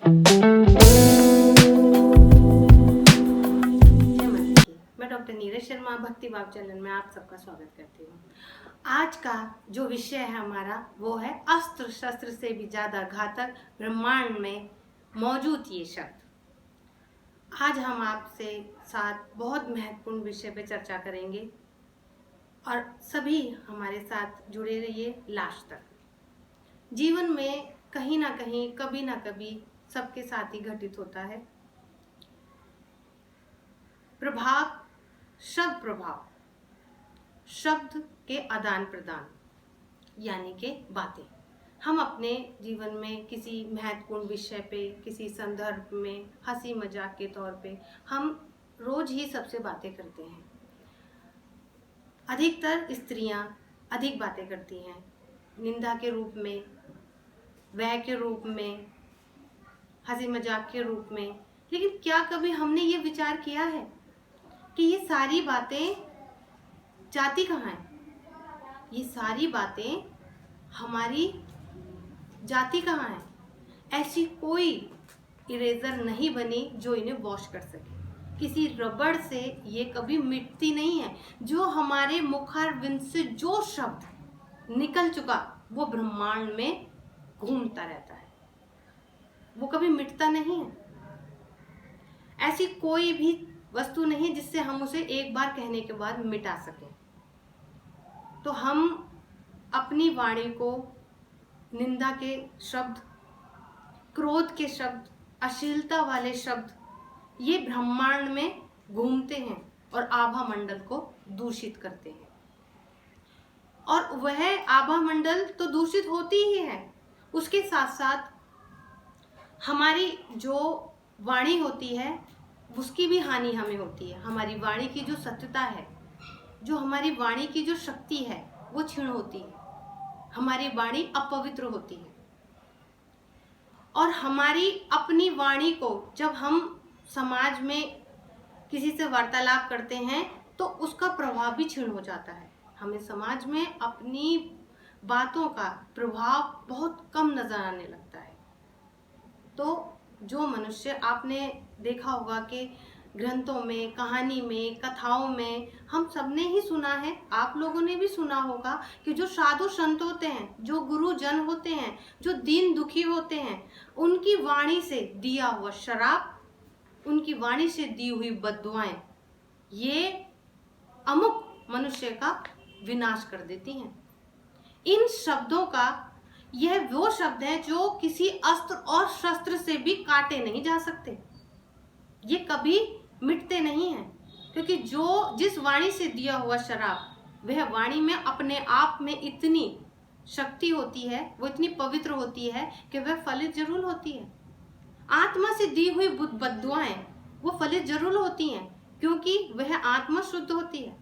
मैं डॉक्टर नीरज शर्मा भक्ति भाव चैनल में आप सबका स्वागत करती हूँ। आज का जो विषय है हमारा वो है अस्त्र शस्त्र से भी ज्यादा घातक ब्रह्मांड में मौजूद ये शब्द। आज हम आपसे साथ बहुत महत्वपूर्ण विषय पे चर्चा करेंगे और सभी हमारे साथ जुड़े रहिए लास्ट तक। जीवन में कहीं ना कहीं कभी ना कभी सबके साथ ही घटित होता है प्रभाव, शब्द के आदान प्रदान यानी के बातें। हम अपने जीवन में किसी महत्वपूर्ण विषय पे, किसी संदर्भ में हंसी मजाक के तौर पे हम रोज ही सबसे बातें करते हैं। अधिकतर स्त्रियां अधिक बातें करती हैं, निंदा के रूप में, व्यय के रूप में, हंसी मजाक के रूप में। लेकिन क्या कभी हमने ये विचार किया है कि ये सारी बातें जाती कहाँ है? ये सारी बातें हमारी जाति कहाँ है? ऐसी कोई इरेजर नहीं बनी जो इन्हें वॉश कर सके। किसी रबड़ से ये कभी मिटती नहीं है। जो हमारे मुखारविंद से जो शब्द निकल चुका वो ब्रह्मांड में घूमता रहता है, वो कभी मिटता नहीं है। ऐसी कोई भी वस्तु नहीं जिससे हम उसे एक बार कहने के बाद मिटा सकें। तो हम अपनी वाणी को निंदा के शब्द, क्रोध के शब्द, अश्लीलता वाले शब्द ये ब्रह्मांड में घूमते हैं और आभा मंडल को दूषित करते हैं। और वह आभा मंडल तो दूषित होती ही है, उसके साथ साथ हमारी जो वाणी होती है उसकी भी हानि हमें होती है। हमारी वाणी की जो सत्यता है, जो हमारी वाणी की जो शक्ति है वो क्षीण होती है। हमारी वाणी अपवित्र होती है और हमारी अपनी वाणी को जब हम समाज में किसी से वार्तालाप करते हैं तो उसका प्रभाव भी क्षीण हो जाता है। हमें समाज में अपनी बातों का प्रभाव बहुत कम नजर आने लगता है। तो जो मनुष्य, आपने देखा होगा कि ग्रंथों में, कहानी में, कथाओं में हम सबने ही सुना है, आप लोगों ने भी सुना होगा कि जो साधु संत होते हैं, जो गुरुजन होते हैं, जो दीन दुखी होते हैं, उनकी वाणी से दिया हुआ शराब, उनकी वाणी से दी हुई बद्दुआएं ये अमुक मनुष्य का विनाश कर देती हैं। इन शब्दों का, यह वो शब्द हैं जो किसी अस्त्र और शस्त्र से भी काटे नहीं जा सकते। ये कभी मिटते नहीं हैं, क्योंकि जिस वाणी से दिया हुआ शराब, वह वाणी में अपने आप में इतनी शक्ति होती है, वो इतनी पवित्र होती है कि वह फलित जरूर होती है। आत्मा से दी हुई बद्दुआएं वो फलित जरूर होती हैं, क्योंकि वह आत्मा शुद्ध होती है।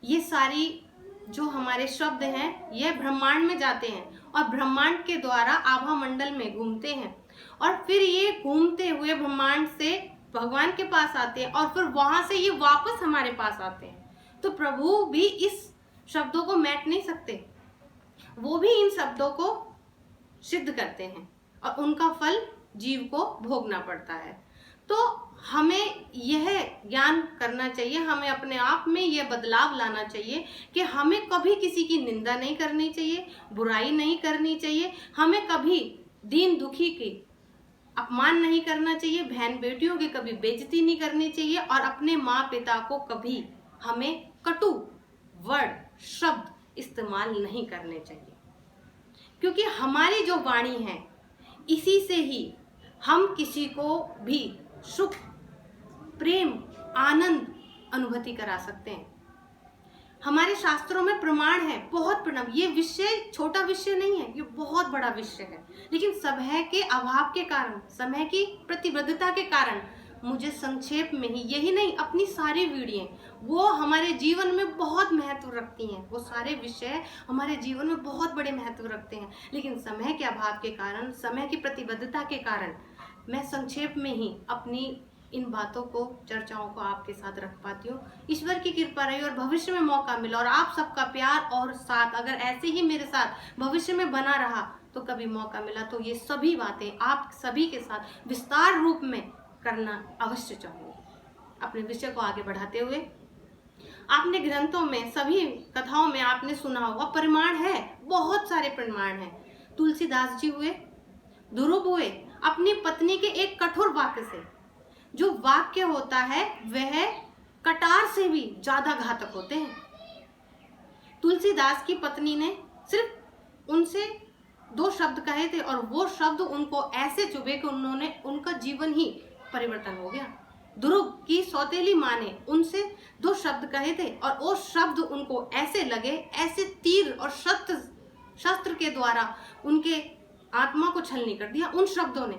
ये सारी जो हमारे शब्द हैं यह ब्रह्मांड में जाते हैं और ब्रह्मांड के द्वारा आभा मंडल में घूमते हैं और फिर ये घूमते हुए ब्रह्मांड से भगवान के पास आते हैं और फिर वहां से ये वापस हमारे पास आते हैं। तो प्रभु भी इस शब्दों को मैट नहीं सकते, वो भी इन शब्दों को सिद्ध करते हैं और उनका फल जीव को भोगना पड़ता है। तो हमें यह ज्ञान करना चाहिए, हमें अपने आप में यह बदलाव लाना चाहिए कि हमें कभी किसी की निंदा नहीं करनी चाहिए, बुराई नहीं करनी चाहिए, हमें कभी दीन दुखी की अपमान नहीं करना चाहिए, बहन बेटियों की कभी बेइज्जती नहीं करनी चाहिए और अपने माँ पिता को कभी हमें कटु वर्ड शब्द इस्तेमाल नहीं करने चाहिए। क्योंकि हमारी जो वाणी है इसी से ही हम किसी को भी सुख, प्रेम, आनंद अनुभूति करा सकते हैं। हमारे शास्त्रों में प्रमाण है, बहुत प्रमाण। ये विषय छोटा विषय नहीं है, ये बहुत बड़ा विषय है। लेकिन समय के अभाव के कारण, समय की प्रतिबद्धता के कारण मुझे संक्षेप में ही, यही नहीं अपनी सारी वीडियो वो हमारे जीवन में बहुत महत्व रखती हैं। वो सारे विषय हमारे जीवन में बहुत बड़े महत्व रखते हैं, लेकिन समय के अभाव के कारण, समय की प्रतिबद्धता के कारण मैं संक्षेप में ही अपनी इन बातों को, चर्चाओं को आपके साथ रख पाती हूँ। ईश्वर की कृपा रही और भविष्य में मौका मिला और आप सबका प्यार और साथ अगर ऐसे ही मेरे साथ भविष्य में बना रहा तो कभी मौका मिला तो ये सभी बातें आप सभी के साथ विस्तार रूप में करना अवश्य चाहूँगी। अपने विषय को आगे बढ़ाते हुए, आपने ग्रंथों में सभी कथाओं में आपने सुना होगा, प्रमाण है, बहुत सारे प्रमाण हैं। तुलसीदास जी हुए, ध्रुव हुए, अपनी पत्नी के एक कठोर वाक्य से, जो वाक्य होता है वह कटार से भी ज्यादा घातक होते हैं। तुलसीदास की पत्नी ने सिर्फ उनसे 2 शब्द कहे थे और वो शब्द उनको ऐसे चुभे कि उनका जीवन ही परिवर्तन हो गया। ध्रुव की सौतेली माँ ने उनसे 2 शब्द कहे थे और वो शब्द उनको ऐसे लगे, ऐसे तीर और शस्त्र के द्वारा उनके आत्मा को छलनी कर दिया उन शब्दों ने।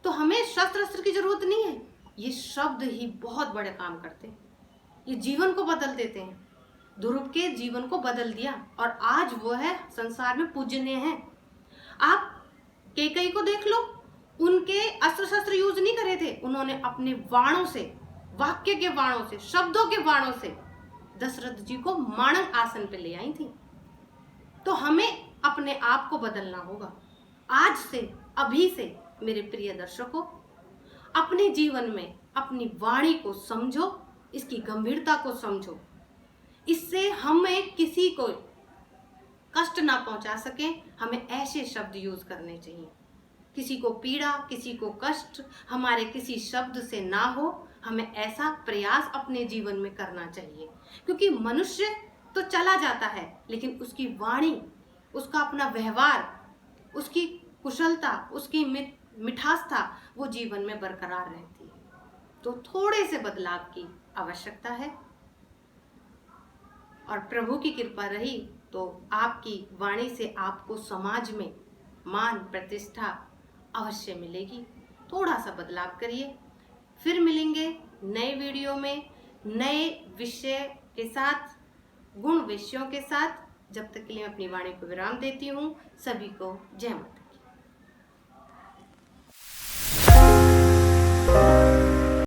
तो हमें शस्त्र की जरूरत नहीं है, ये शब्द ही बहुत बड़े काम करते हैं, ये जीवन को बदल देते हैं। ध्रुव के जीवन को बदल दिया और आज वो है संसार में पूजनीय है। आप कैकेयी को देख लो, उनके अस्त्र शस्त्र यूज नहीं करे थे, उन्होंने अपने वाणों से, वाक्य के वाणों से, शब्दों के वाणों से दशरथ जी को माणक आसन पे ले आई थी। तो हमें अपने आप को बदलना होगा। आज से, अभी से मेरे प्रिय दर्शकों, अपने जीवन में अपनी वाणी को समझो, इसकी गंभीरता को समझो। इससे हमें किसी को कष्ट ना पहुंचा सके, हमें ऐसे शब्द यूज करने चाहिए। किसी को पीड़ा, किसी को कष्ट हमारे किसी शब्द से ना हो, हमें ऐसा प्रयास अपने जीवन में करना चाहिए। क्योंकि मनुष्य तो चला जाता है, लेकिन उसकी वाणी, उसका अपना व्यवहार, उसकी कुशलता, उसकी मिठासता वो जीवन में बरकरार रहती है। तो थोड़े से बदलाव की आवश्यकता है और प्रभु की कृपा रही तो आपकी वाणी से आपको समाज में मान प्रतिष्ठा अवश्य मिलेगी। थोड़ा सा बदलाव करिए। फिर मिलेंगे नए वीडियो में नए विषय के साथ, गुण विषयों के साथ। जब तक के लिए अपनी वाणी को विराम देती हूँ। सभी को जय माता।